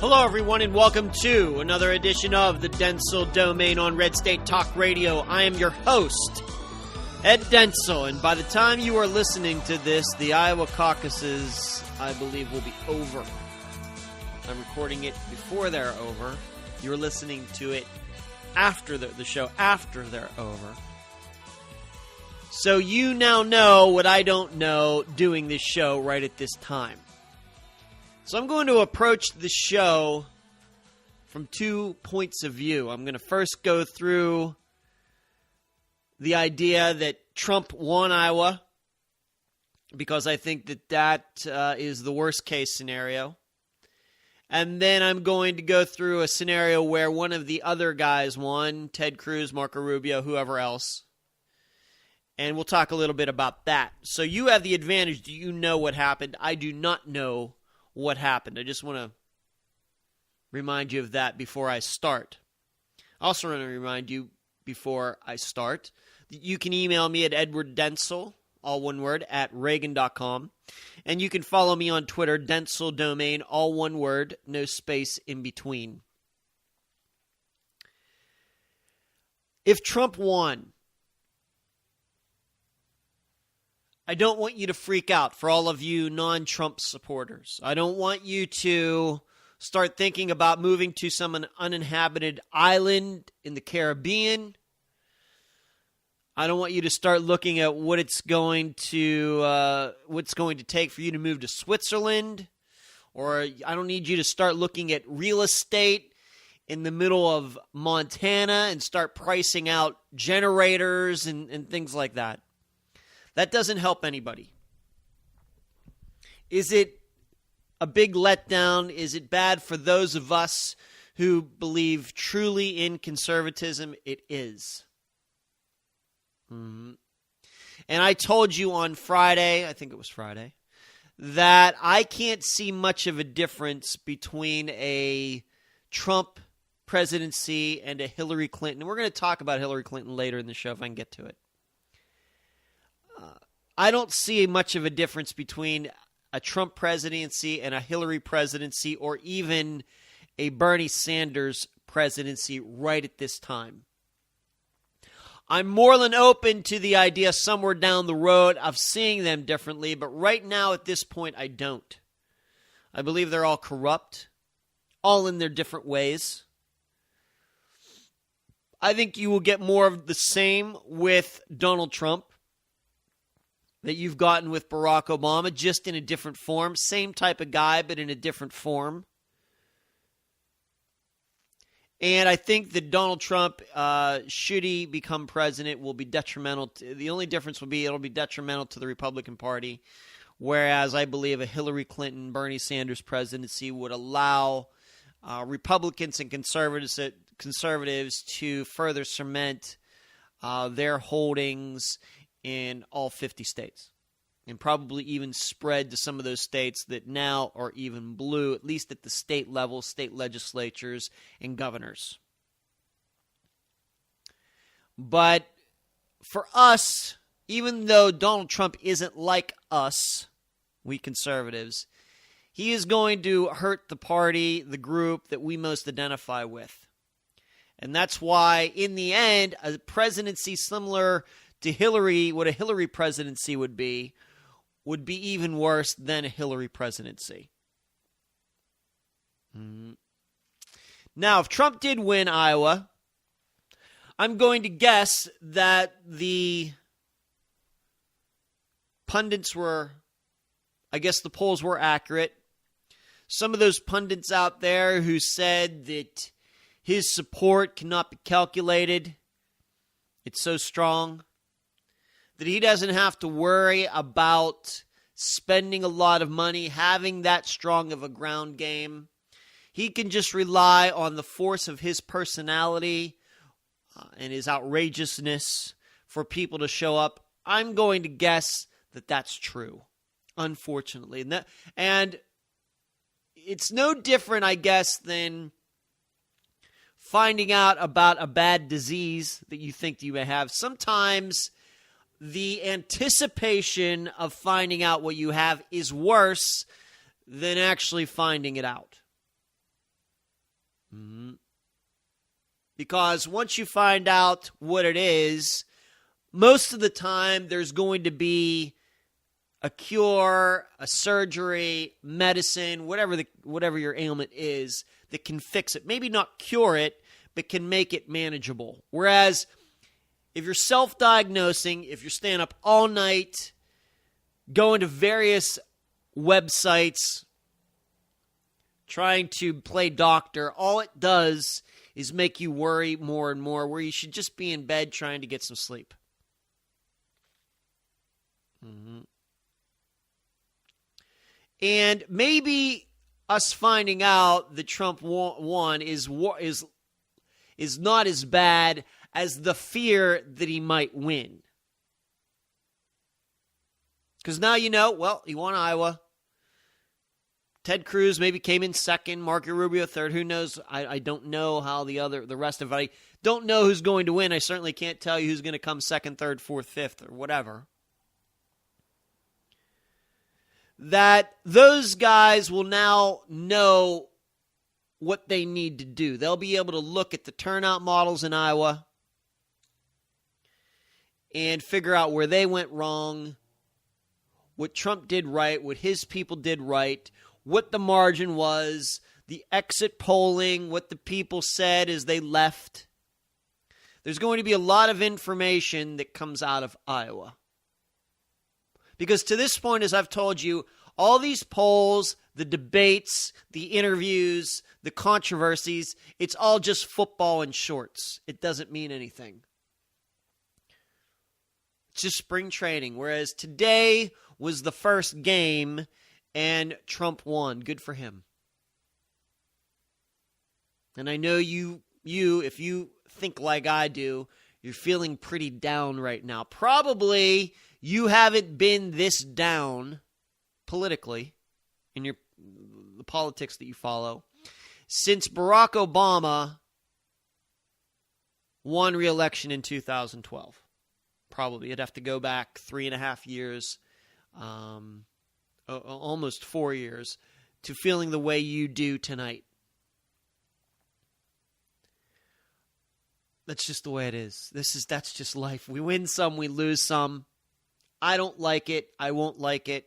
Hello, everyone, and welcome to another edition of the Dentzel Domain on Red State Talk Radio. I am your host, Ed Dentzel, and by the time you are listening to this, the Iowa Caucuses, I believe, will be over. I'm recording it before they're over. You're listening to it after the show, after they're over. So you now know what I don't know doing this show right at this time. So I'm going to approach the show from 2 points of view. I'm going to first go through the idea that Trump won Iowa, because I think that is the worst case scenario. And then I'm going to go through a scenario where one of the other guys won, Ted Cruz, Marco Rubio, whoever else. And we'll talk a little bit about that. So you have the advantage. Do you know what happened? I do not know what happened. I just want to remind you of that before I start. I also want to remind you before I start that you can email me at edwarddentzel, all one word, at Reagan.com. And you can follow me on Twitter, Dentzel Domain, all one word, no space in between. If Trump won, I don't want you to freak out, for all of you non-Trump supporters. I don't want you to start thinking about moving to some uninhabited island in the Caribbean. I don't want you to start looking at what it's going to take for you to move to Switzerland. Or I don't need you to start looking at real estate in the middle of Montana and start pricing out generators and things like that. That doesn't help anybody. Is it a big letdown? Is it bad for those of us who believe truly in conservatism? It is. And I told you on Friday, I think it was Friday, that I can't see much of a difference between a Trump presidency and a Hillary Clinton. And we're going to talk about Hillary Clinton later in the show if I can get to it. I don't see much of a difference between a Trump presidency and a Hillary presidency, or even a Bernie Sanders presidency right at this time. I'm more than open to the idea somewhere down the road of seeing them differently, but right now at this point I don't. I believe they're all corrupt, all in their different ways. I think you will get more of the same with Donald Trump that you've gotten with Barack Obama, just in a different form. Same type of guy, but in a different form. And I think that Donald Trump, should he become president, will be detrimental. The only difference will be it'll be detrimental to the Republican Party, whereas I believe a Hillary Clinton, Bernie Sanders presidency would allow Republicans and conservatives to further cement their holdings in all 50 states, and probably even spread to some of those states that now are even blue, at least at the state level, state legislatures and governors. But for us, even though Donald Trump isn't like us, we conservatives, he is going to hurt the party, the group that we most identify with. And that's why, in the end, a presidency similar to Hillary, what a Hillary presidency would be even worse than a Hillary presidency. Now, if Trump did win Iowa, I'm going to guess that the pundits were, I guess the polls were accurate. Some of those pundits out there who said that his support cannot be calculated, it's so strong that he doesn't have to worry about spending a lot of money, having that strong of a ground game. He can just rely on the force of his personality and his outrageousness for people to show up. I'm going to guess that that's true, unfortunately. And it's no different, I guess, than finding out about a bad disease that you think you may have. Sometimes the anticipation of finding out what you have is worse than actually finding it out. Because once you find out what it is, most of the time there's going to be a cure, a surgery, medicine, whatever your ailment is that can fix it. Maybe not cure it, but can make it manageable. Whereas if you're self-diagnosing, if you're staying up all night, going to various websites, trying to play doctor, all it does is make you worry more and more, where you should just be in bed trying to get some sleep. And maybe us finding out that Trump won is not as bad as the fear that he might win. Because now you know, well, he won Iowa. Ted Cruz maybe came in second, Marco Rubio third. Who knows? I don't know how the rest of it. I don't know who's going to win. I certainly can't tell you who's going to come second, third, fourth, fifth, or whatever. That those guys will now know what they need to do. They'll be able to look at the turnout models in Iowa and figure out where they went wrong, what Trump did right, what his people did right, what the margin was, the exit polling, what the people said as they left. There's going to be a lot of information that comes out of Iowa. Because to this point, as I've told you, all these polls, the debates, the interviews, the controversies, it's all just football in shorts. It doesn't mean anything. It's just spring training. Whereas today was the first game and Trump won. Good for him. And I know you, if you think like I do, you're feeling pretty down right now. Probably you haven't been this down politically in the politics that you follow since Barack Obama won re-election in 2012. Probably. You'd have to go back 3.5 years, almost 4 years, to feeling the way you do tonight. That's just the way it is. That's just life. We win some, we lose some. I don't like it. I won't like it.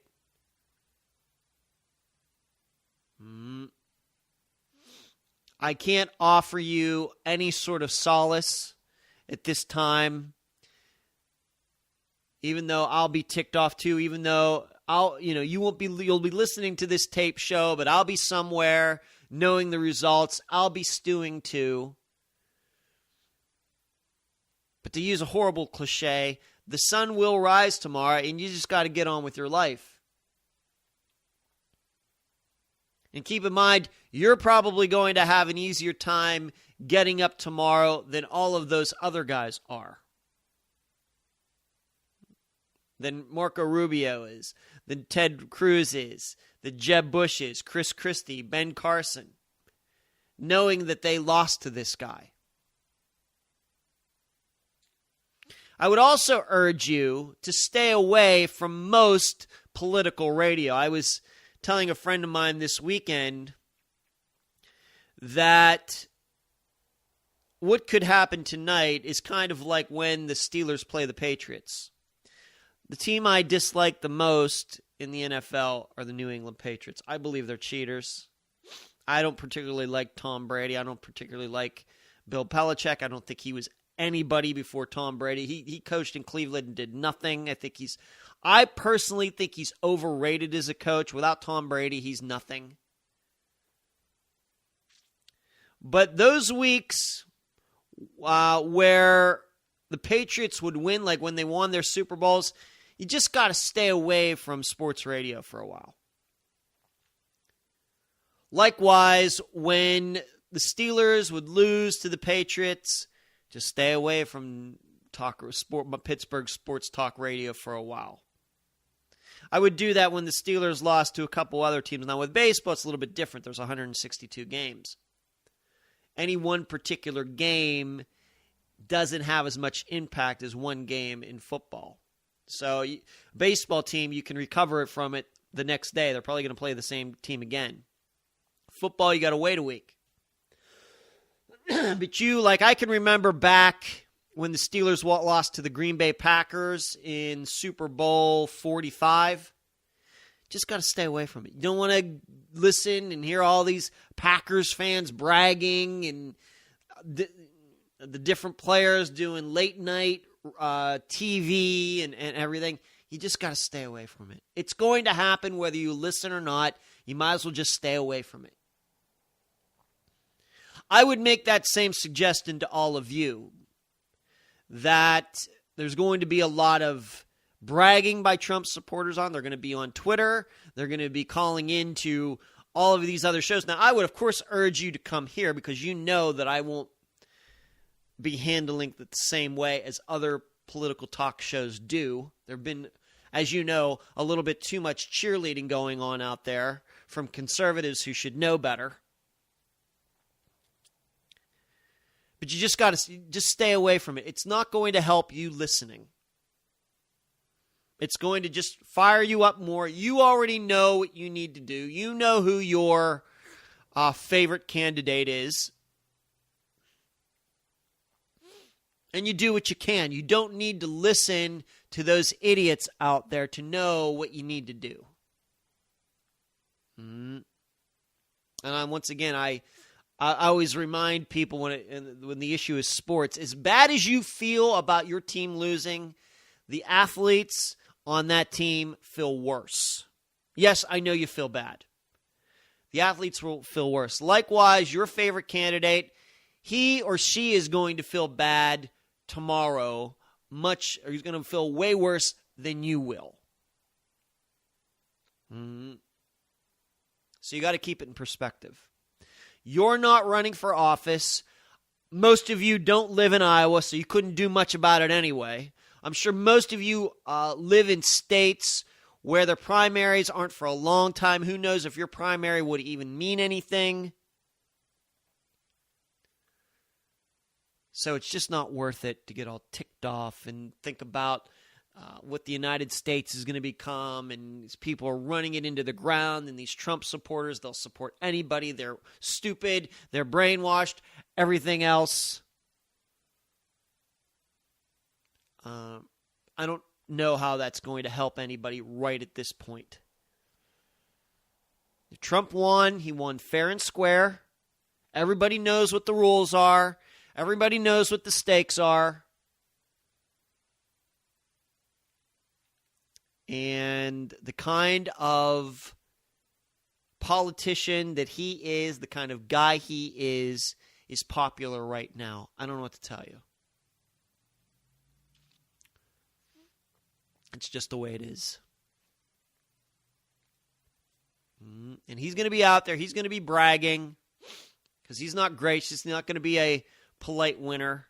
I can't offer you any sort of solace at this time. Even though I'll be ticked off too, even though you'll be listening to this tape show, but I'll be somewhere knowing the results. I'll be stewing too. But to use a horrible cliche, the sun will rise tomorrow, and you just got to get on with your life. And keep in mind, you're probably going to have an easier time getting up tomorrow than all of those other guys are. Than Marco Rubio is, than Ted Cruz is, than Jeb Bush is, Chris Christie, Ben Carson, knowing that they lost to this guy. I would also urge you to stay away from most political radio. I was telling a friend of mine this weekend that what could happen tonight is kind of like when the Steelers play the Patriots. The team I dislike the most in the NFL are the New England Patriots. I believe they're cheaters. I don't particularly like Tom Brady. I don't particularly like Bill Belichick. I don't think he was anybody before Tom Brady. He coached in Cleveland and did nothing. I personally think he's overrated as a coach. Without Tom Brady, he's nothing. But those weeks where the Patriots would win, like when they won their Super Bowls, you just got to stay away from sports radio for a while. Likewise, when the Steelers would lose to the Patriots, just stay away from Pittsburgh sports talk radio for a while. I would do that when the Steelers lost to a couple other teams. Now with baseball, it's a little bit different. There's 162 games. Any one particular game doesn't have as much impact as one game in football. So baseball team, you can recover it from it the next day. They're probably going to play the same team again. Football, you got to wait a week. But I can remember back when the Steelers lost to the Green Bay Packers in Super Bowl 45. Just got to stay away from it. You don't want to listen and hear all these Packers fans bragging and the different players doing late night TV and everything. You just got to stay away from it. It's going to happen whether you listen or not. You might as well just stay away from it. I would make that same suggestion to all of you, that there's going to be a lot of bragging by Trump supporters on. They're going to be on Twitter. They're going to be calling into all of these other shows. Now, I would, of course, urge you to come here because you know that I won't be handling it the same way as other political talk shows do. There have been, as you know, a little bit too much cheerleading going on out there from conservatives who should know better. But you just got to just stay away from it. It's not going to help you listening. It's going to just fire you up more. You already know what you need to do. You know who your favorite candidate is. And you do what you can. You don't need to listen to those idiots out there to know what you need to do. And once again, I always remind people when the issue is sports, as bad as you feel about your team losing, the athletes on that team feel worse. Yes, I know you feel bad. The athletes will feel worse. Likewise, your favorite candidate, he or she is going to feel bad tomorrow, or he's going to feel way worse than you will. So you got to keep it in perspective. You're not running for office. Most of you don't live in Iowa, so you couldn't do much about it anyway. I'm sure most of you live in states where the primaries aren't for a long time. Who knows if your primary would even mean anything? So it's just not worth it to get all ticked off and think about what the United States is going to become, and these people are running it into the ground, and these Trump supporters, they'll support anybody. They're stupid. They're brainwashed. Everything else. I don't know how that's going to help anybody right at this point. If Trump won, he won fair and square. Everybody knows what the rules are. Everybody knows what the stakes are. And the kind of politician that he is, the kind of guy he is popular right now. I don't know what to tell you. It's just the way it is. And he's going to be out there. He's going to be bragging because he's not gracious. He's not going to be a polite winner.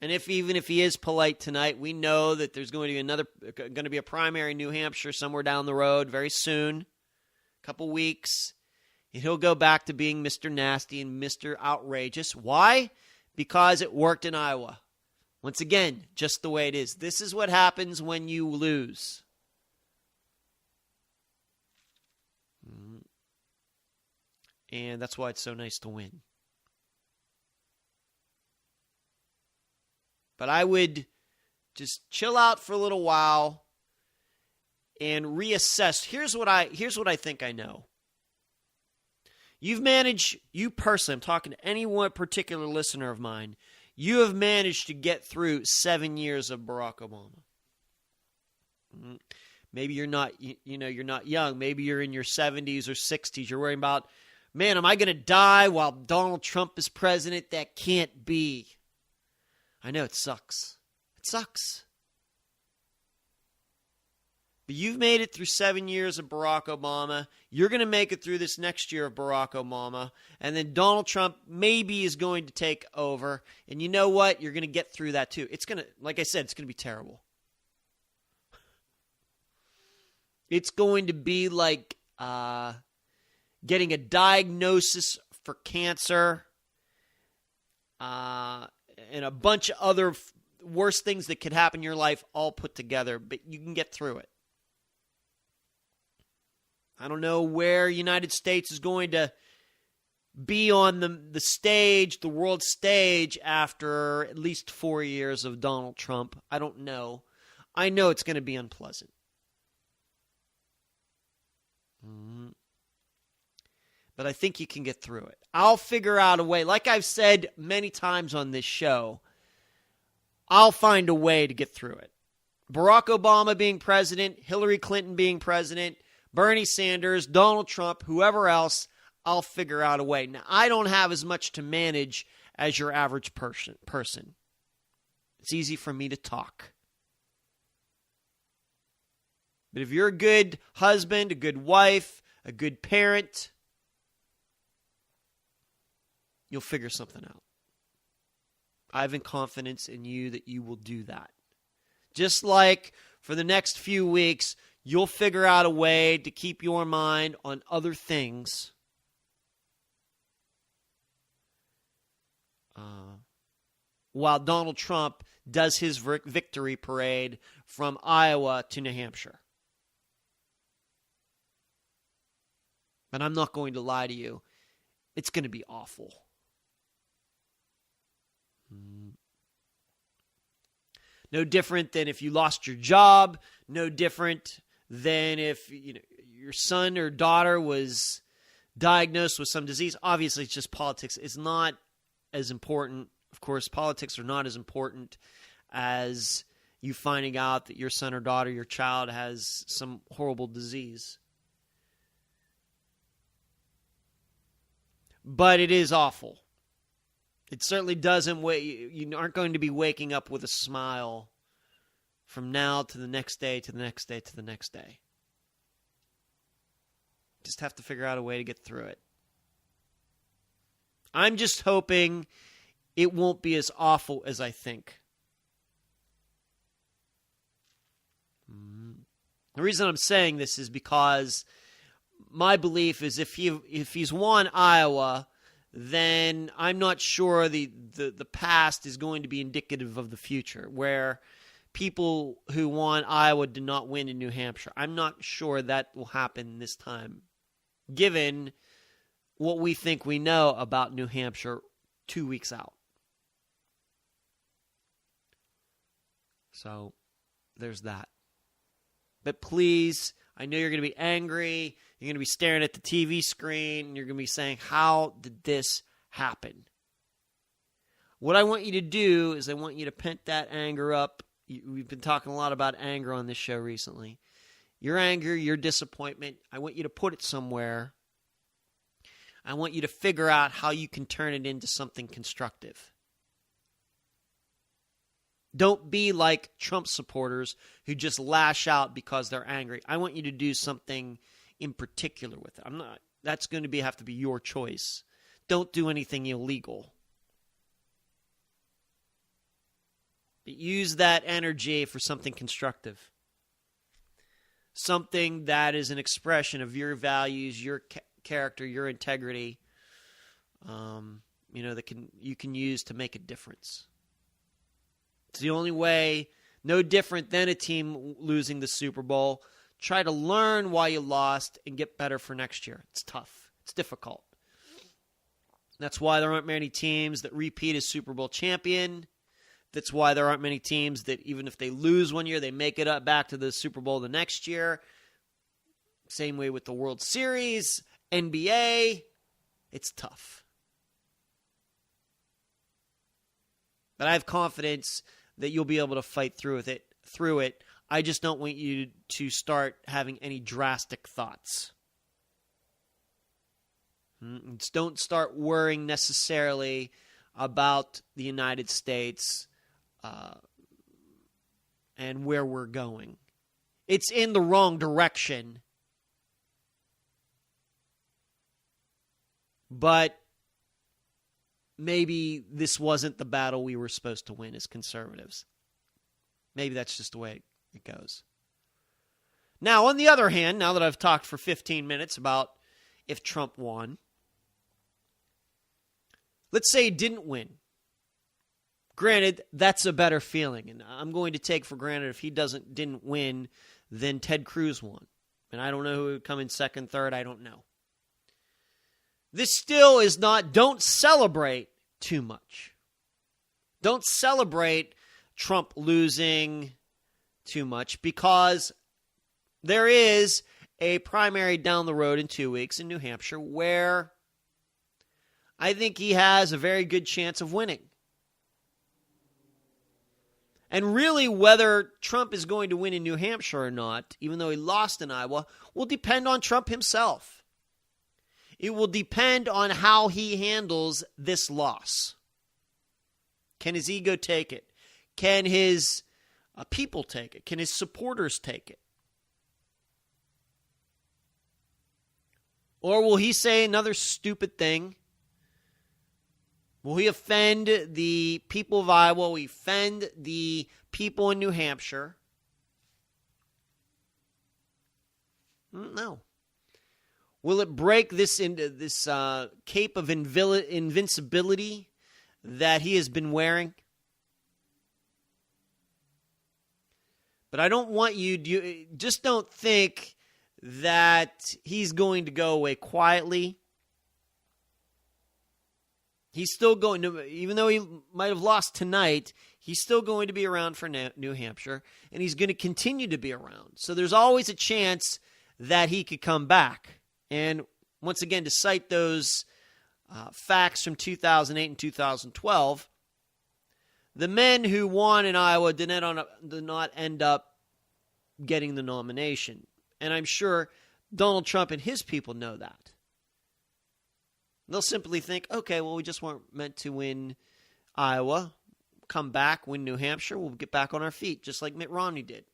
And even if he is polite tonight, we know that there's going to be a primary in New Hampshire somewhere down the road very soon, a couple weeks. And he'll go back to being Mr. Nasty and Mr. Outrageous. Why? Because it worked in Iowa. Once again, just the way it is. This is what happens when you lose. And that's why it's so nice to win. But I would just chill out for a little while and reassess. Here's what I think I know. You personally, I'm talking to any one particular listener of mine, you have managed to get through 7 years of Barack Obama. Maybe you're not, you're not young. Maybe you're in your 70s or 60s. You're worrying about, man, am I going to die while Donald Trump is president? That can't be. I know it sucks. It sucks. But you've made it through 7 years of Barack Obama. You're going to make it through this next year of Barack Obama. And then Donald Trump maybe is going to take over. And you know what? You're going to get through that too. It's going to, like I said, it's going to be terrible. It's going to be like getting a diagnosis for cancer and a bunch of other worse things that could happen in your life all put together. But you can get through it. I don't know where United States is going to be on the stage, the world stage, after at least 4 years of Donald Trump. I don't know. I know it's going to be unpleasant. But I think you can get through it. I'll figure out a way. Like I've said many times on this show, I'll find a way to get through it. Barack Obama being president, Hillary Clinton being president, Bernie Sanders, Donald Trump, whoever else, I'll figure out a way. Now, I don't have as much to manage as your average person. It's easy for me to talk. But if you're a good husband, a good wife, a good parent, you'll figure something out. I have confidence in you that you will do that. Just like for the next few weeks, you'll figure out a way to keep your mind on other things. While Donald Trump does his victory parade from Iowa to New Hampshire. But I'm not going to lie to you. It's going to be awful. No different than if you lost your job. No different than if your son or daughter was diagnosed with some disease. Obviously, it's just politics. It's not as important. Of course, politics are not as important as you finding out that your son or daughter, your child, has some horrible disease. But it is awful. It certainly doesn't you aren't going to be waking up with a smile from now to the next day, to the next day, to the next day. Just have to figure out a way to get through it. I'm just hoping it won't be as awful as I think. The reason I'm saying this is because my belief is if he's won Iowa, then I'm not sure the past is going to be indicative of the future, where people who won Iowa did not win in New Hampshire. I'm not sure that will happen this time, given what we think we know about New Hampshire 2 weeks out. So there's that. But please, I know you're going to be angry. You're going to be staring at the TV screen, and you're going to be saying, how did this happen? What I want you to do is I want you to pent that anger up. We've been talking a lot about anger on this show recently. Your anger, your disappointment, I want you to put it somewhere. I want you to figure out how you can turn it into something constructive. Don't be like Trump supporters who just lash out because they're angry. I want you to do something in particular with it. That's going to have to be your choice. Don't do anything illegal. But use that energy for something constructive. Something that is an expression of your values, your character, your integrity, that you can use to make a difference. It's the only way, no different than a team losing the Super Bowl. Try to learn why you lost and get better for next year. It's tough. It's difficult. That's why there aren't many teams that repeat as Super Bowl champion. That's why there aren't many teams that even if they lose one year, they make it up back to the Super Bowl the next year. Same way with the World Series, NBA. It's tough. But I have confidence that you'll be able to fight through it. I just don't want you to start having any drastic thoughts. Just don't start worrying necessarily about the United States and where we're going. It's in the wrong direction. But maybe this wasn't the battle we were supposed to win as conservatives. Maybe that's just the way it goes. Now, on the other hand, now that I've talked for 15 minutes about if Trump won, let's say he didn't win. Granted, that's a better feeling, and I'm going to take for granted if he didn't win, then Ted Cruz won. And I don't know who would come in second, third, I don't know. This still is not, don't celebrate too much. Don't celebrate Trump losing too much, because there is a primary down the road in 2 weeks in New Hampshire where I think he has a very good chance of winning. And really, whether Trump is going to win in New Hampshire or not, even though he lost in Iowa, will depend on Trump himself. It will depend on how he handles this loss. Can his ego take it? Can his people take it? Can his supporters take it? Or will he say another stupid thing? Will he offend the people of Iowa? Will he offend the people in New Hampshire? No. Will it break this cape of invincibility that he has been wearing? But I don't want you just don't think that he's going to go away quietly. He's still going to, even though he might have lost tonight, he's still going to be around for New Hampshire, and he's going to continue to be around. So there's always a chance that he could come back. And once again, to cite those facts from 2008 and 2012, the men who won in Iowa did not end up getting the nomination. And I'm sure Donald Trump and his people know that. They'll simply think, okay, well, we just weren't meant to win Iowa. Come back, win New Hampshire, we'll get back on our feet, just like Mitt Romney did.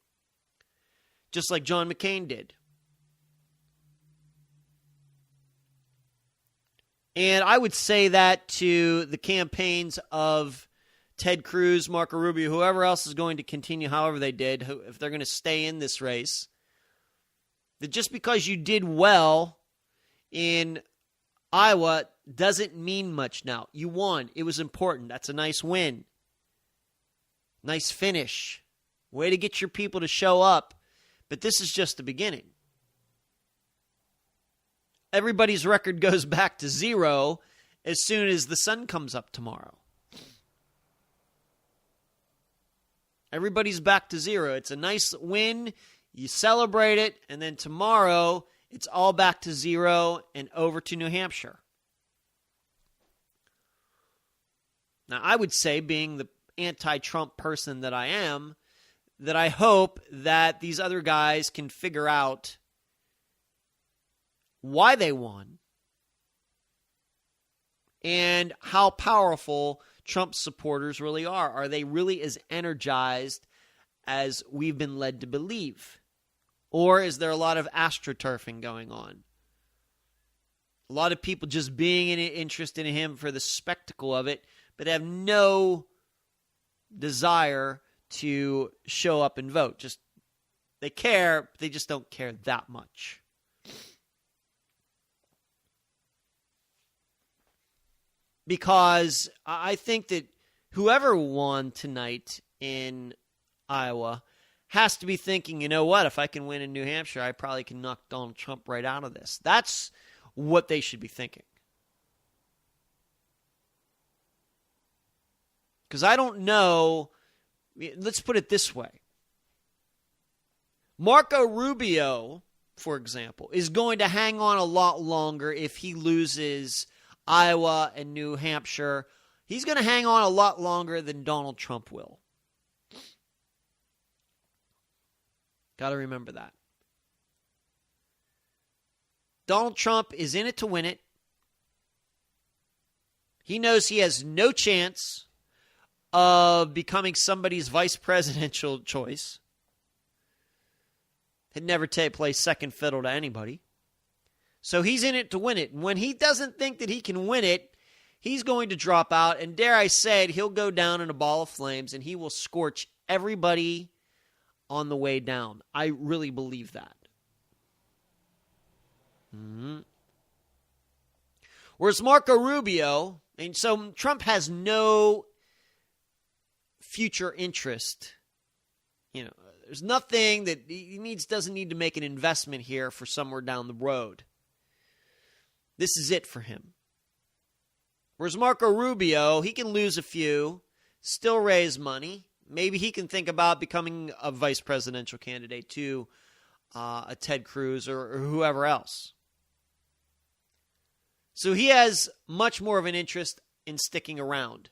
Just like John McCain did. And I would say that to the campaigns of Ted Cruz, Marco Rubio, whoever else is going to continue however they did, if they're going to stay in this race, that just because you did well in Iowa doesn't mean much now. You won. It was important. That's a nice win. Nice finish. Way to get your people to show up. But this is just the beginning. Everybody's record goes back to 0 as soon as the sun comes up tomorrow. Everybody's back to 0. It's a nice win. You celebrate it, and then tomorrow it's all back to 0 and over to New Hampshire. Now, I would say, being the anti-Trump person that I am, that I hope that these other guys can figure out why they won and how powerful Trump supporters really are. Are they really as energized as we've been led to believe? Or is there a lot of astroturfing going on? A lot of people just being interested in him for the spectacle of it, but have no desire to show up and vote. Just they care, but they just don't care that much. Because I think that whoever won tonight in Iowa has to be thinking, you know what, if I can win in New Hampshire, I probably can knock Donald Trump right out of this. That's what they should be thinking. Because I don't know, let's put it this way. Marco Rubio, for example, is going to hang on a lot longer if he loses Iowa and New Hampshire. He's going to hang on a lot longer than Donald Trump will. Got to remember that. Donald Trump is in it to win it. He knows he has no chance of becoming somebody's vice presidential choice. He'd never play second fiddle to anybody. So he's in it to win it. And when he doesn't think that he can win it, he's going to drop out. And dare I say it, he'll go down in a ball of flames and he will scorch everybody on the way down. I really believe that. Mm-hmm. Whereas Marco Rubio, and so Trump has no future interest. You know, there's nothing that he doesn't need to make an investment here for somewhere down the road. this is it for him. Whereas Marco Rubio, he can lose a few, still raise money. Maybe he can think about becoming a vice presidential candidate to a Ted Cruz or whoever else. So he has much more of an interest in sticking around.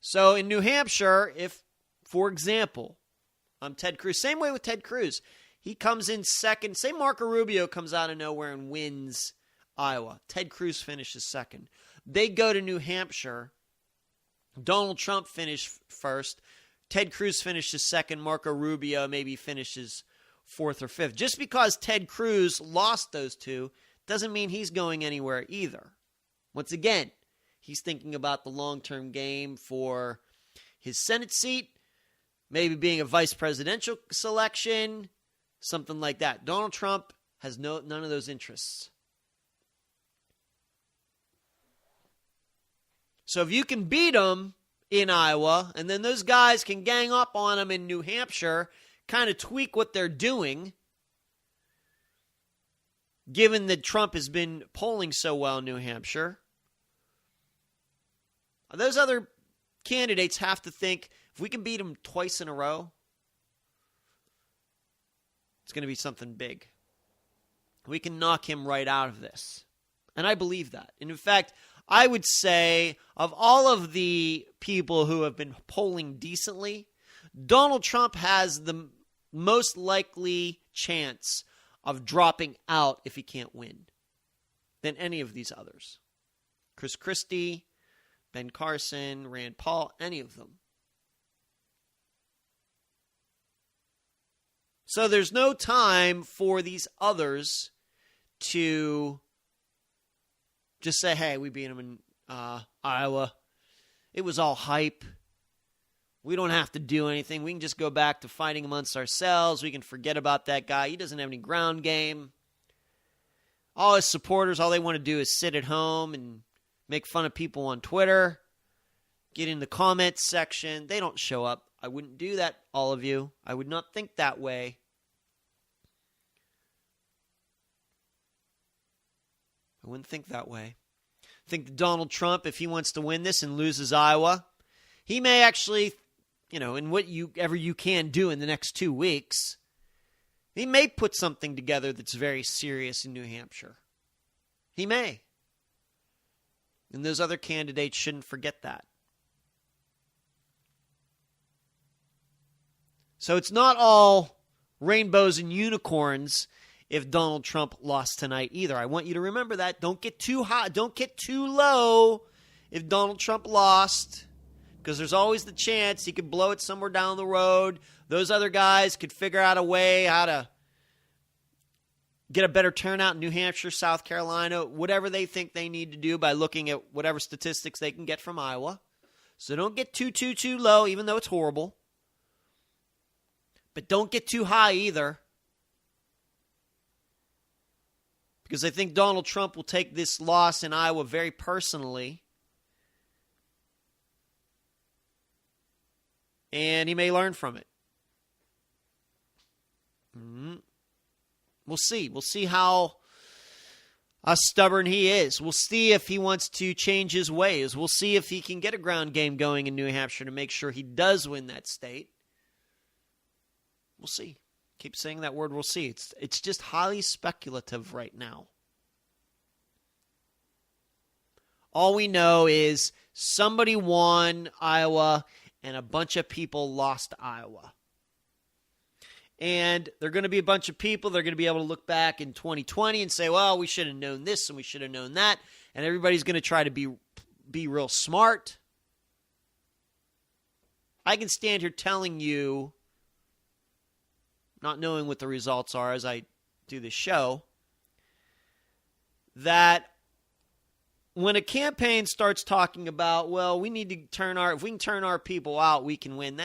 So in New Hampshire, if, for example, Ted Cruz, same way with Ted Cruz, he comes in second. Say Marco Rubio comes out of nowhere and wins Iowa. Ted Cruz finishes second. They go to New Hampshire. Donald Trump finished first. Ted Cruz finishes second. Marco Rubio maybe finishes fourth or fifth. Just because Ted Cruz lost those two doesn't mean he's going anywhere either. Once again, he's thinking about the long-term game for his Senate seat, maybe being a vice presidential selection, something like that. Donald Trump has none of those interests. So if you can beat him in Iowa, and then those guys can gang up on him in New Hampshire, kind of tweak what they're doing, given that Trump has been polling so well in New Hampshire, those other candidates have to think, if we can beat him twice in a row, it's going to be something big. We can knock him right out of this. And I believe that. And in fact, I would say of all of the people who have been polling decently, Donald Trump has the most likely chance of dropping out if he can't win than any of these others. Chris Christie, Ben Carson, Rand Paul, any of them. So there's no time for these others to just say, hey, we beat him in Iowa. It was all hype. We don't have to do anything. We can just go back to fighting amongst ourselves. We can forget about that guy. He doesn't have any ground game. All his supporters, all they want to do is sit at home and make fun of people on Twitter, get in the comments section. They don't show up. I wouldn't do that, all of you. I would not think that way. I wouldn't think that way. I think that Donald Trump, if he wants to win this and loses Iowa, he may actually, in whatever you can do in the next 2 weeks, he may put something together that's very serious in New Hampshire. He may. And those other candidates shouldn't forget that. So it's not all rainbows and unicorns if Donald Trump lost tonight either. I want you to remember that. Don't get too high. Don't get too low if Donald Trump lost, because there's always the chance he could blow it somewhere down the road. Those other guys could figure out a way how to get a better turnout in New Hampshire, South Carolina, whatever they think they need to do by looking at whatever statistics they can get from Iowa. So don't get too low, even though it's horrible. But don't get too high either, because I think Donald Trump will take this loss in Iowa very personally. And he may learn from it. We'll see. We'll see how stubborn he is. We'll see if he wants to change his ways. We'll see if he can get a ground game going in New Hampshire to make sure he does win that state. We'll see. Keep saying that word, we'll see. It's just highly speculative right now. All we know is somebody won Iowa and a bunch of people lost Iowa. And there are going to be a bunch of people that are going to be able to look back in 2020 and say, well, we should have known this and we should have known that. And everybody's going to try to be real smart. I can stand here telling you, not knowing what the results are as I do this show, that when a campaign starts talking about, well, we need to if we can turn our people out, we can win.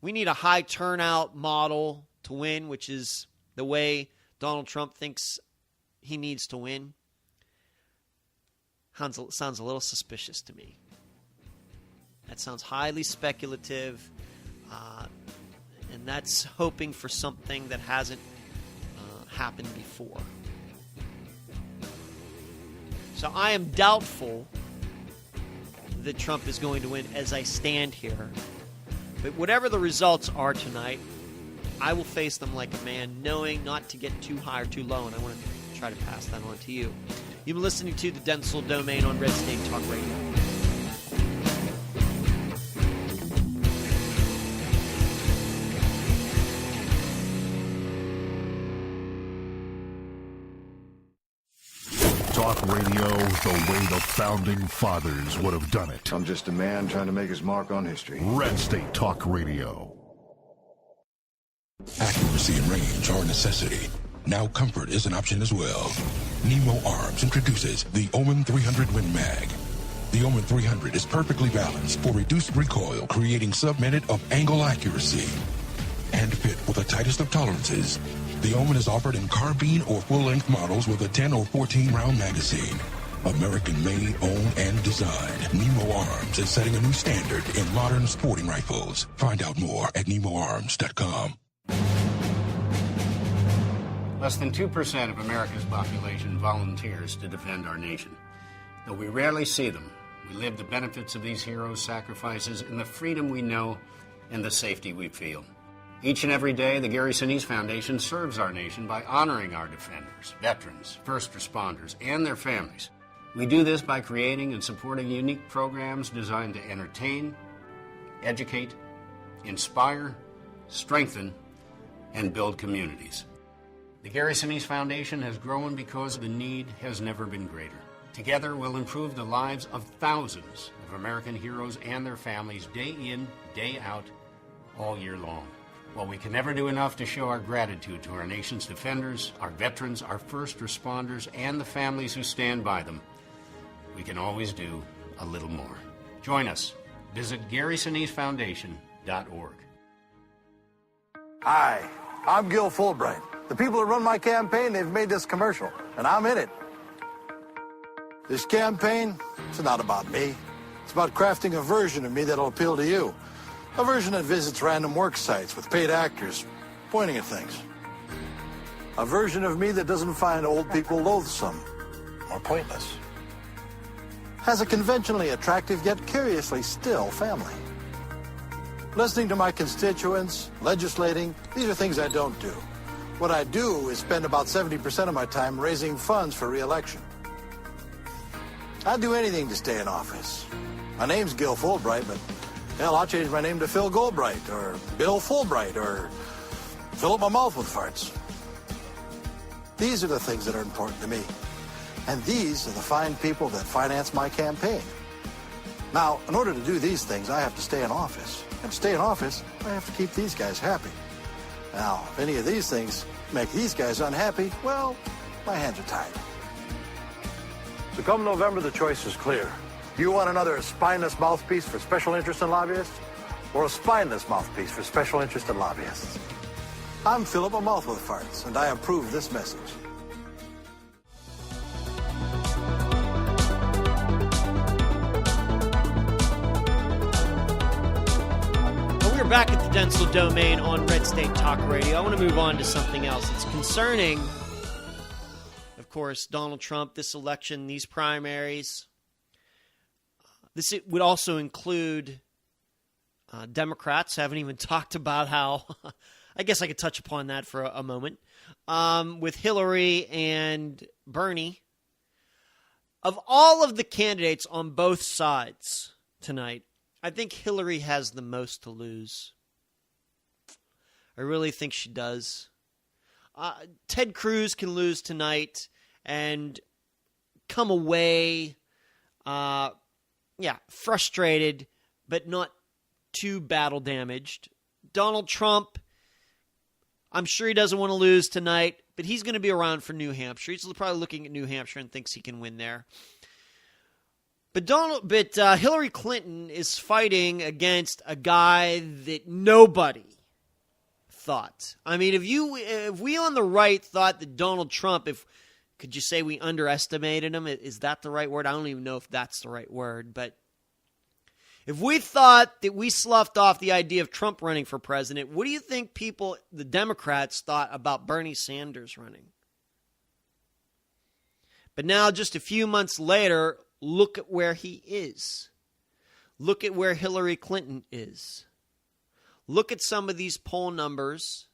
We need a high turnout model to win, which is the way Donald Trump thinks he needs to win. Sounds a little suspicious to me. That sounds highly speculative. And that's hoping for something that hasn't happened before. So I am doubtful that Trump is going to win as I stand here. But whatever the results are tonight, I will face them like a man, knowing not to get too high or too low, and I want to try to pass that on to you. You've been listening to the Dentzel Domain on Red State Talk Radio. Talk radio the way the founding fathers would have done it. I'm just a man trying to make his mark on history. Red State Talk Radio. Accuracy and range are a necessity. Now comfort is an option as well. Nemo Arms introduces the Omen 300 Win Mag. The Omen 300 is perfectly balanced for reduced recoil, creating sub-minute of angle accuracy. And fit for the tightest of tolerances. The Omen is offered in carbine or full-length models with a 10 or 14-round magazine. American-made, owned, and designed. Nemo Arms is setting a new standard in modern sporting rifles. Find out more at nemoarms.com. Less than 2% of America's population volunteers to defend our nation. Though we rarely see them, we live the benefits of these heroes' sacrifices in the freedom we know and the safety we feel. Each and every day, the Gary Sinise Foundation serves our nation by honoring our defenders, veterans, first responders, and their families. We do this by creating and supporting unique programs designed to entertain, educate, inspire, strengthen, and build communities. The Gary Sinise Foundation has grown because the need has never been greater. Together, we'll improve the lives of thousands of American heroes and their families day in, day out, all year long. While we can never do enough to show our gratitude to our nation's defenders, our veterans, our first responders, and the families who stand by them, we can always do a little more. Join us. Visit GarySiniseFoundation.org. Hi, I'm Gil Fulbright. The people that run my campaign, they've made this commercial, and I'm in it. This campaign, it's not about me. It's about crafting a version of me that'll appeal to you. A version that visits random work sites with paid actors pointing at things. A version of me that doesn't find old people loathsome or pointless. Has a conventionally attractive yet curiously still family. Listening to my constituents, legislating, these are things I don't do. What I do is spend about 70% of my time raising funds for re-election. I'd do anything to stay in office. My name's Gil Fulbright, but hell, I'll change my name to Phil Goldbright, or Bill Fulbright, or fill up my mouth with farts. These are the things that are important to me. And these are the fine people that finance my campaign. Now, in order to do these things, I have to stay in office. And to stay in office, I have to keep these guys happy. Now, if any of these things make these guys unhappy, well, my hands are tied. So come November, the choice is clear. You want another spineless mouthpiece for special interest and lobbyists? Or a spineless mouthpiece for special interest and lobbyists? I'm Philip a Mouth with Farts, and I approve this message. We're back at the Dentzel Domain on Red State Talk Radio. I want to move on to something else. It's concerning, of course, Donald Trump, this election, these primaries. This would also include Democrats. Haven't even talked about how, I guess I could touch upon that for a moment, with Hillary and Bernie. Of all of the candidates on both sides tonight, I think Hillary has the most to lose. I really think she does. Ted Cruz can lose tonight and come away, frustrated, but not too battle damaged. Donald Trump, I'm sure he doesn't want to lose tonight, but he's going to be around for New Hampshire. He's probably looking at New Hampshire and thinks he can win there. But Hillary Clinton is fighting against a guy that nobody thought. I mean, if we on the right thought that Donald Trump, could you say we underestimated him? Is that the right word? I don't even know if that's the right word. But If we thought that we sloughed off the idea of Trump running for president, what do you think people, the Democrats, thought about Bernie Sanders running? But now, just a few months later, look at where he is. Look at where Hillary Clinton is. Look at some of these poll numbers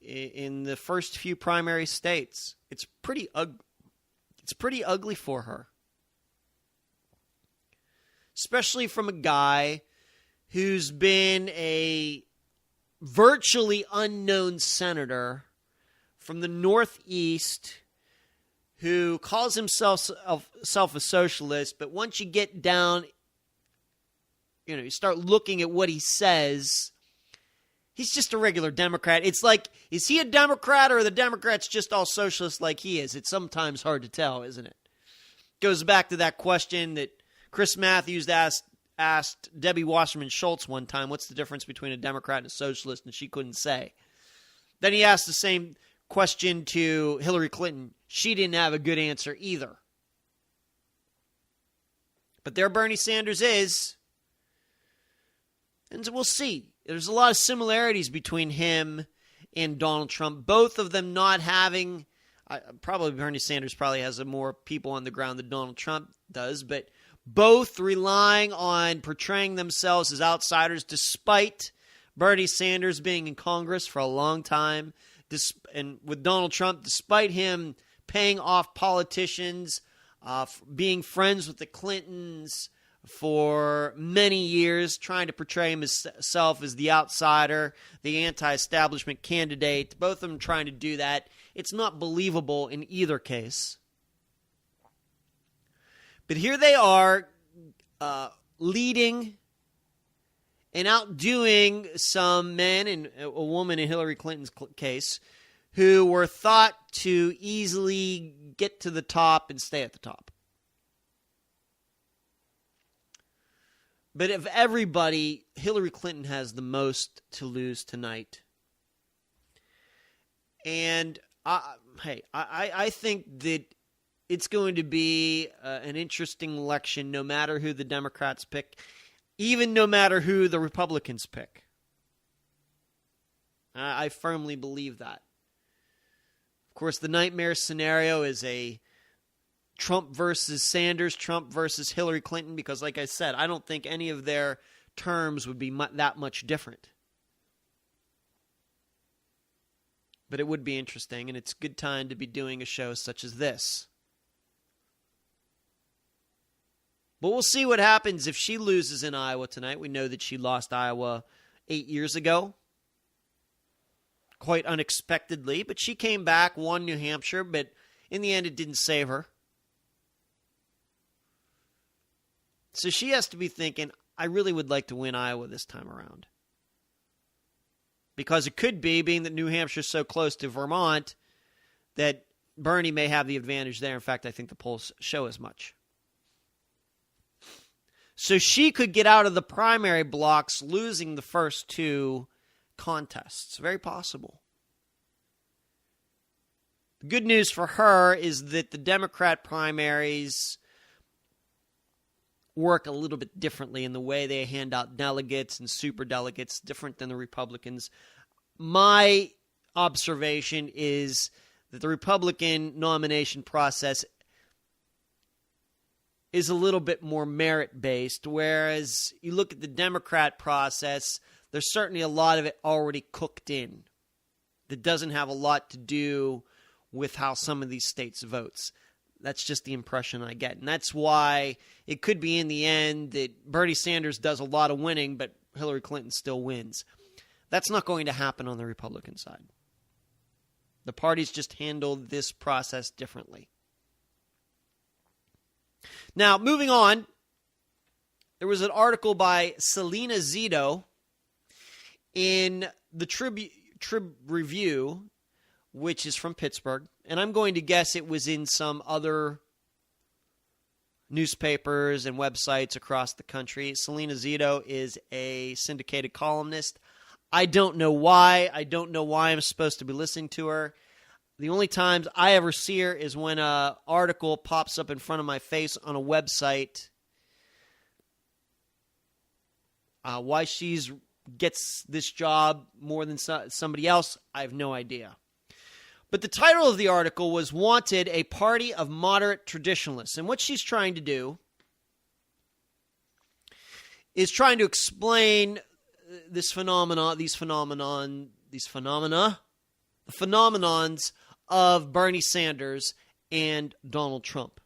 in the first few primary states. It's pretty ugly for her. Especially from a guy who's been a virtually unknown senator from the Northeast who calls himself a socialist, but once you get down, you start looking at what he says, he's just a regular Democrat. It's like, is he a Democrat or are the Democrats just all socialists like he is? It's sometimes hard to tell, isn't it? Goes back to that question that Chris Matthews asked Debbie Wasserman Schultz one time, what's the difference between a Democrat and a socialist? And she couldn't say. Then he asked the same question to Hillary Clinton. She didn't have a good answer either. But there Bernie Sanders is. And we'll see. There's a lot of similarities between him and Donald Trump. Both of them not having, probably Bernie Sanders probably has more people on the ground than Donald Trump does, but both relying on portraying themselves as outsiders despite Bernie Sanders being in Congress for a long time. And with Donald Trump, despite him paying off politicians, being friends with the Clintons for many years, trying to portray himself as the outsider, the anti-establishment candidate, both of them trying to do that. It's not believable in either case. But here they are leading and outdoing some men, and a woman in Hillary Clinton's case, who were thought to easily get to the top and stay at the top. But of everybody, Hillary Clinton has the most to lose tonight. And I think that it's going to be an interesting election no matter who the Democrats pick, even no matter who the Republicans pick. I firmly believe that. Of course, the nightmare scenario is a Trump versus Sanders, Trump versus Hillary Clinton, because like I said, I don't think any of their terms would be that much different. But it would be interesting, and it's a good time to be doing a show such as this. But we'll see what happens if she loses in Iowa tonight. We know that she lost Iowa 8 years ago, quite unexpectedly, but she came back, won New Hampshire, but in the end it didn't save her. So she has to be thinking, I really would like to win Iowa this time around. Because it could be, being that New Hampshire is so close to Vermont, that Bernie may have the advantage there. In fact, I think the polls show as much. So she could get out of the primary blocks losing the first two contests. Very possible. The good news for her is that the Democrat primaries work a little bit differently in the way they hand out delegates and superdelegates, different than the Republicans. My observation is that the Republican nomination process is a little bit more merit-based, whereas you look at the Democrat process, there's certainly a lot of it already cooked in that doesn't have a lot to do with how some of these states votes. That's just the impression I get. And that's why it could be in the end that Bernie Sanders does a lot of winning, but Hillary Clinton still wins. That's not going to happen on the Republican side. The parties just handle this process differently. Now, moving on, there was an article by Selena Zito in the Trib Review, which is from Pittsburgh, and I'm going to guess it was in some other newspapers and websites across the country. Selena Zito is a syndicated columnist. I don't know why. I don't know why I'm supposed to be listening to her. The only times I ever see her is when an article pops up in front of my face on a website. Why she's gets this job more than somebody else, I have no idea. But the title of the article was Wanted, a Party of Moderate Traditionalists. And what she's trying to do is trying to explain this phenomena, the phenomenons of Bernie Sanders and Donald Trump.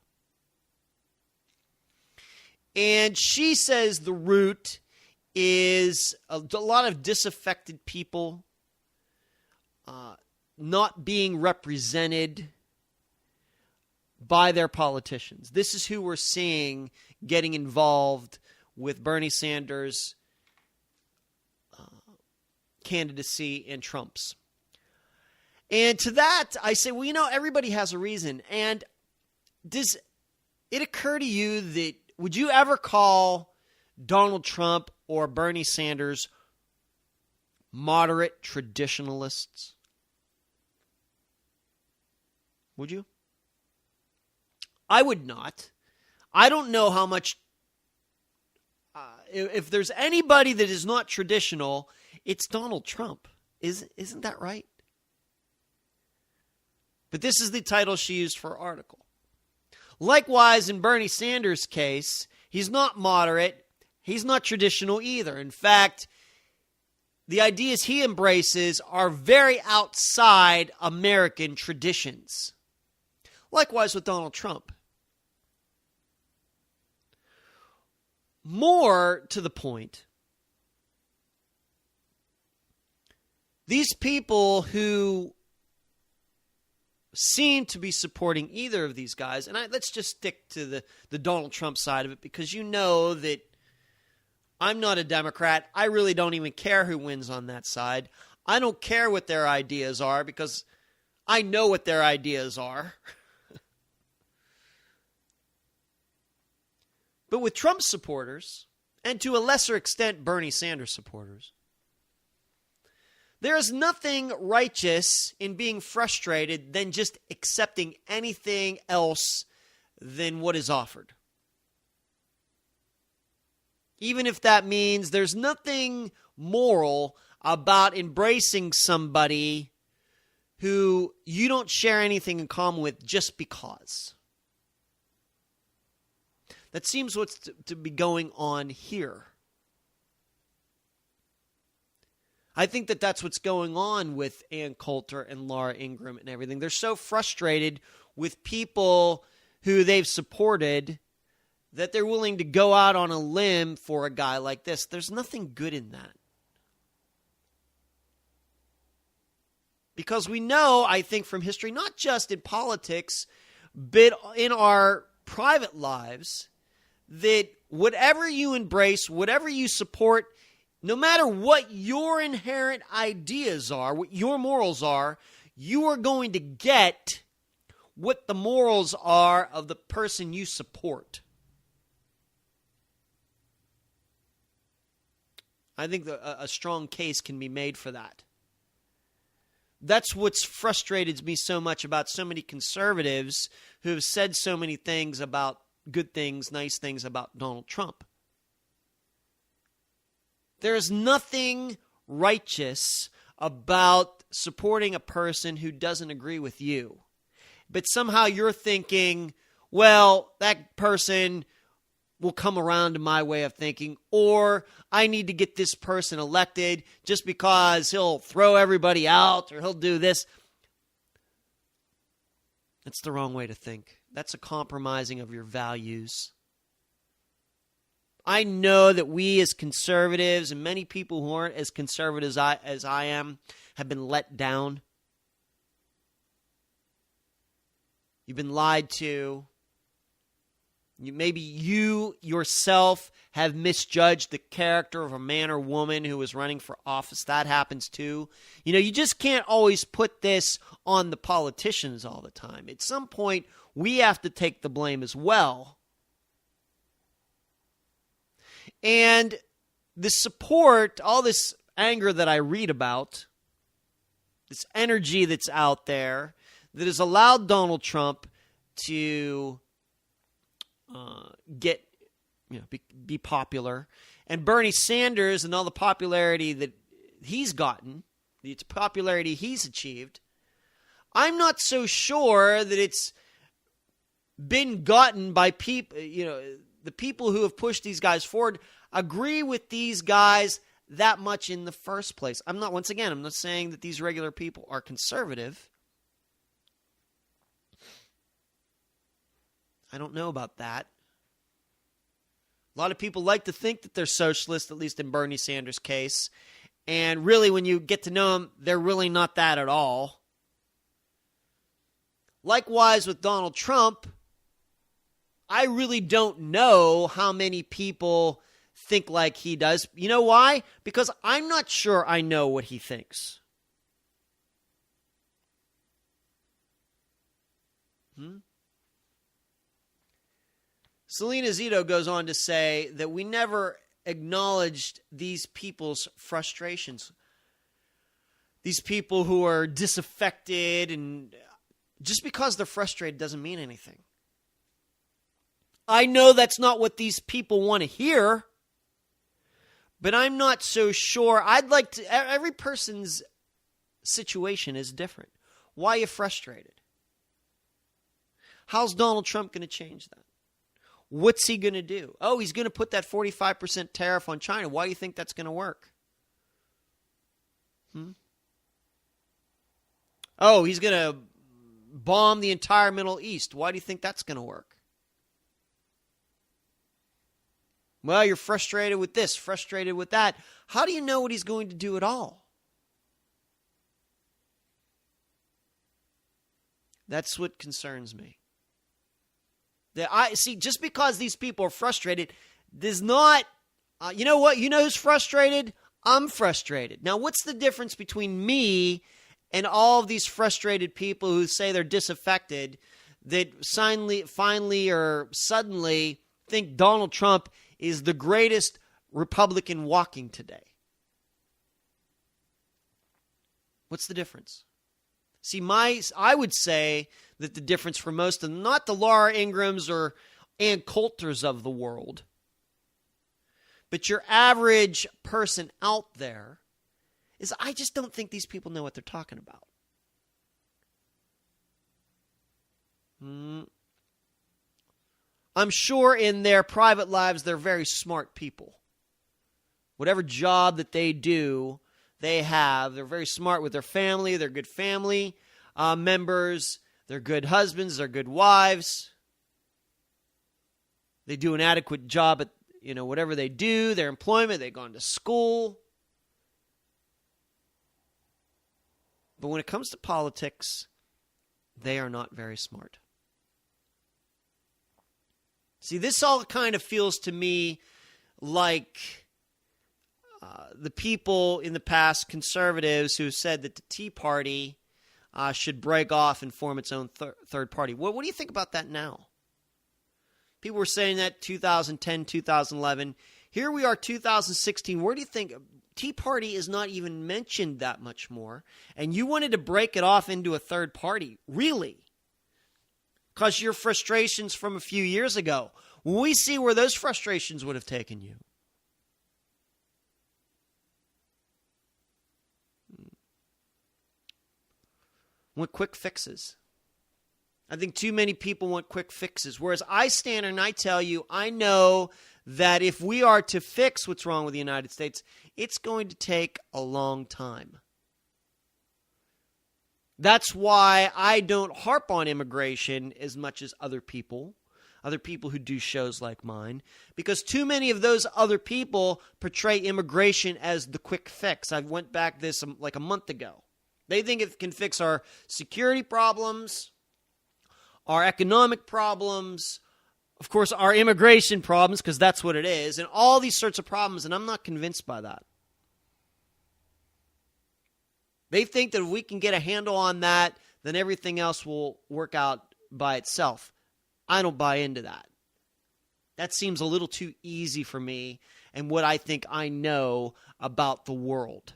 And she says the root is a lot of disaffected people not being represented by their politicians. This is who we're seeing getting involved with Bernie Sanders' candidacy and Trump's. And to that, I say, well, you know, everybody has a reason. And does it occur to you that, would you ever call Donald Trump or Bernie Sanders moderate traditionalists? Would you? I would not. I don't know how much. If there's anybody that is not traditional, it's Donald Trump. Isn't that right? But this is the title she used for her article. Likewise, in Bernie Sanders' case, he's not moderate. He's not traditional either. In fact, the ideas he embraces are very outside American traditions. Likewise with Donald Trump. More to the point, these people who seem to be supporting either of these guys, and let's just stick to the Donald Trump side of it, because you know that I'm not a Democrat. I really don't even care who wins on that side. I don't care what their ideas are, because I know what their ideas are. But with Trump supporters, and to a lesser extent Bernie Sanders supporters, there is nothing righteous in being frustrated than just accepting anything else than what is offered. Even if that means there's nothing moral about embracing somebody who you don't share anything in common with just because. That seems what's to be going on here. I think that that's what's going on with Ann Coulter and Laura Ingraham and everything. They're so frustrated with people who they've supported that they're willing to go out on a limb for a guy like this. There's nothing good in that. Because we know, I think, from history, not just in politics, but in our private lives, that whatever you embrace, whatever you support, no matter what your inherent ideas are, what your morals are, you are going to get what the morals are of the person you support. I think a strong case can be made for that. That's what's frustrated me so much about so many conservatives who have said so many things about good things, nice things about Donald Trump. There is nothing righteous about supporting a person who doesn't agree with you. But somehow you're thinking, well, that person will come around to my way of thinking, or I need to get this person elected just because he'll throw everybody out or he'll do this. That's the wrong way to think. That's a compromising of your values. I know that we as conservatives and many people who aren't as conservative as I am have been let down. You've been lied to. Maybe you yourself have misjudged the character of a man or woman who is running for office. That happens too. You know, you just can't always put this on the politicians all the time. At some point, we have to take the blame as well. And the support, all this anger that I read about, this energy that's out there, that has allowed Donald Trump to be popular, and Bernie Sanders and all the popularity that he's gotten, the popularity he's achieved, I'm not so sure that it's been gotten by people, the people who have pushed these guys forward agree with these guys that much in the first place. I'm not saying that these regular people are conservative. I don't know about that. A lot of people like to think that they're socialist, at least in Bernie Sanders' case. And really, when you get to know them, they're really not that at all. Likewise with Donald Trump, I really don't know how many people think like he does. You know why? Because I'm not sure I know what he thinks. Selena Zito goes on to say that we never acknowledged these people's frustrations. These people who are disaffected, and just because they're frustrated doesn't mean anything. I know that's not what these people want to hear, but I'm not so sure. Every person's situation is different. Why are you frustrated? How's Donald Trump going to change that? What's he going to do? Oh, he's going to put that 45% tariff on China. Why do you think that's going to work? Oh, he's going to bomb the entire Middle East. Why do you think that's going to work? Well, you're frustrated with this, frustrated with that. How do you know what he's going to do at all? That's what concerns me. Just because these people are frustrated does not, you know what? You know who's frustrated? I'm frustrated. Now, what's the difference between me and all of these frustrated people who say they're disaffected that finally or suddenly think Donald Trump is the greatest Republican walking today? What's the difference? See, I would say that the difference for most of them, not the Laura Ingrams or Ann Coulters of the world, but your average person out there, is I just don't think these people know what they're talking about. I'm sure in their private lives they're very smart people. Whatever job that they do, they're very smart with their family. They're good family members. They're good husbands. They're good wives. They do an adequate job at whatever they do, their employment. They've gone to school. But when it comes to politics, they are not very smart. See, this all kind of feels to me like the people in the past, conservatives, who said that the Tea Party should break off and form its own third party. What do you think about that now? People were saying that 2010, 2011. Here we are, 2016. Where do you think Tea Party is not even mentioned that much more? And you wanted to break it off into a third party. Really? Because your frustrations from a few years ago. We see where those frustrations would have taken you. Want quick fixes. I think too many people want quick fixes. Whereas I stand and I tell you, I know that if we are to fix what's wrong with the United States, it's going to take a long time. That's why I don't harp on immigration as much as other people who do shows like mine, because too many of those other people portray immigration as the quick fix. I went back this like a month ago. They think it can fix our security problems, our economic problems, of course, our immigration problems, because that's what it is, and all these sorts of problems, and I'm not convinced by that. They think that if we can get a handle on that, then everything else will work out by itself. I don't buy into that. That seems a little too easy for me and what I think I know about the world.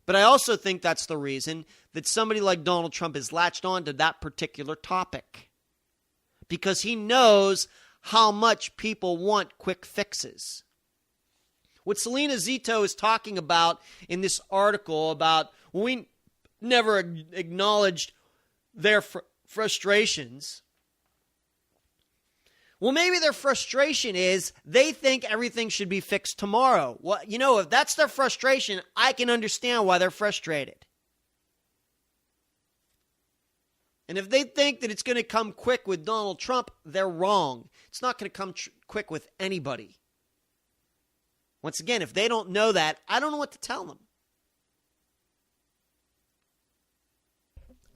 But I also think that's the reason that somebody like Donald Trump has latched on to that particular topic. Because he knows how much people want quick fixes. What Selena Zito is talking about in this article about we never acknowledged their frustrations. Well, maybe their frustration is they think everything should be fixed tomorrow. Well, if that's their frustration, I can understand why they're frustrated. And if they think that it's going to come quick with Donald Trump, they're wrong. It's not going to come quick with anybody. Once again, if they don't know that, I don't know what to tell them.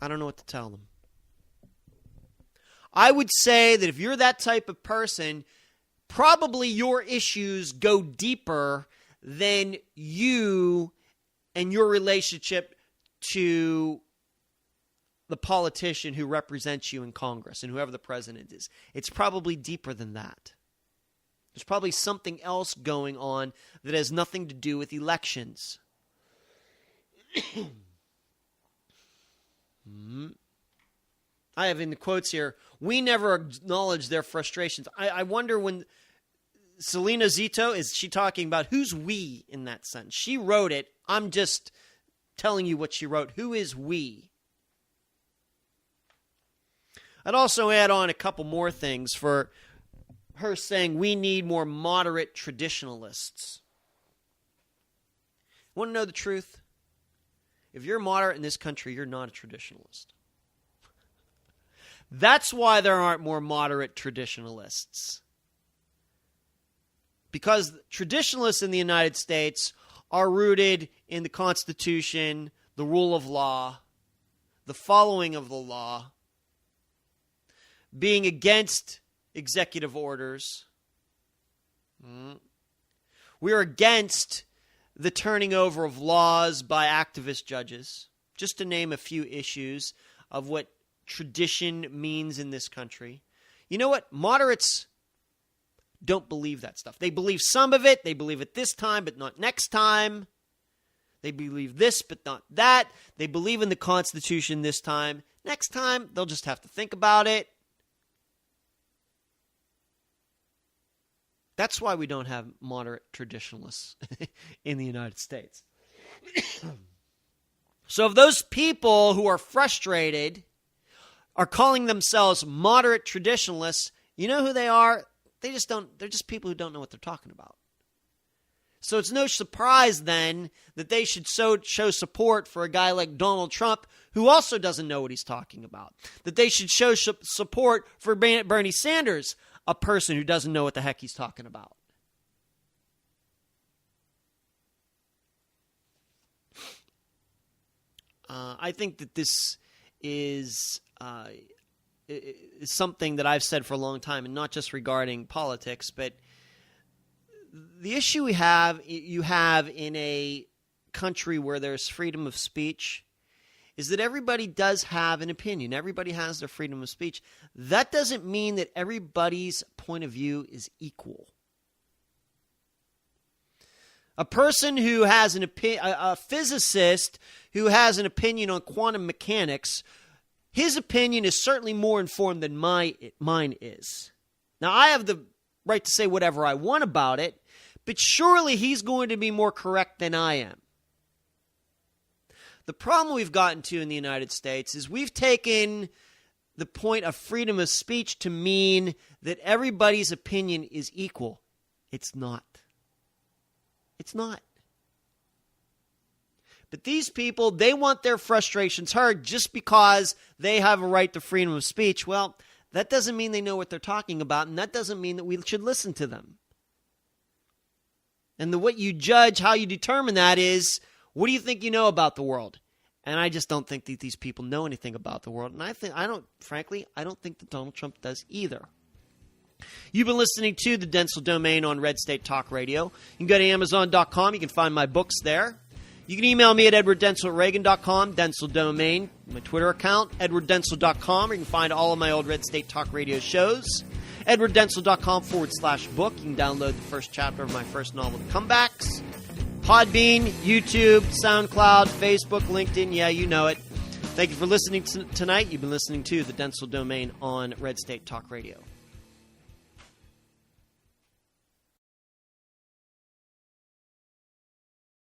I don't know what to tell them. I would say that if you're that type of person, probably your issues go deeper than you and your relationship to the politician who represents you in Congress and whoever the president is. It's probably deeper than that. There's probably something else going on that has nothing to do with elections. I have in the quotes here, we never acknowledge their frustrations. I wonder when Selena Zito, is she talking about who's we in that sentence? She wrote it. I'm just telling you what she wrote. Who is we? I'd also add on a couple more things for her saying we need more moderate traditionalists. Want to know the truth? If you're moderate in this country, you're not a traditionalist. That's why there aren't more moderate traditionalists. Because traditionalists in the United States are rooted in the Constitution, the rule of law, the following of the law, being against executive orders. We are against the turning over of laws by activist judges, just to name a few issues of what tradition means in this country. You know what? Moderates don't believe that stuff. They believe some of it. They believe it this time, but not next time. They believe this, but not that. They believe in the Constitution this time. Next time, they'll just have to think about it. That's why we don't have moderate traditionalists in the United States. So if those people who are frustrated are calling themselves moderate traditionalists, you know who they are? They're just people who don't know what they're talking about. So it's no surprise then that they should show support for a guy like Donald Trump, who also doesn't know what he's talking about. That they should show support for Bernie Sanders, a person who doesn't know what the heck he's talking about. I think that this is something that I've said for a long time, and not just regarding politics, but the issue you have in a country where there's freedom of speech is that everybody does have an opinion. Everybody has their freedom of speech. That doesn't mean that everybody's point of view is equal. A person who has a physicist who has an opinion on quantum mechanics, his opinion is certainly more informed than mine is. Now, I have the right to say whatever I want about it, but surely he's going to be more correct than I am. The problem we've gotten to in the United States is we've taken the point of freedom of speech to mean that everybody's opinion is equal. It's not. It's not. But these people, they want their frustrations heard just because they have a right to freedom of speech. Well, that doesn't mean they know what they're talking about, and that doesn't mean that we should listen to them. And what you judge, how you determine that is, what do you think you know about the world? And I just don't think that these people know anything about the world. And I don't think that Donald Trump does either. You've been listening to the Dentzel Domain on Red State Talk Radio. You can go to Amazon.com. You can find my books there. You can email me at edwarddentzel@reagan.com, Dentzel Domain, my Twitter account, edwarddentzel.com, or you can find all of my old Red State Talk Radio shows. edwarddentzel.com/book. You can download the first chapter of my first novel, The Comebacks. Podbean, YouTube, SoundCloud, Facebook, LinkedIn. Yeah, you know it. Thank you for listening tonight. You've been listening to the Dentzel Domain on Red State Talk Radio.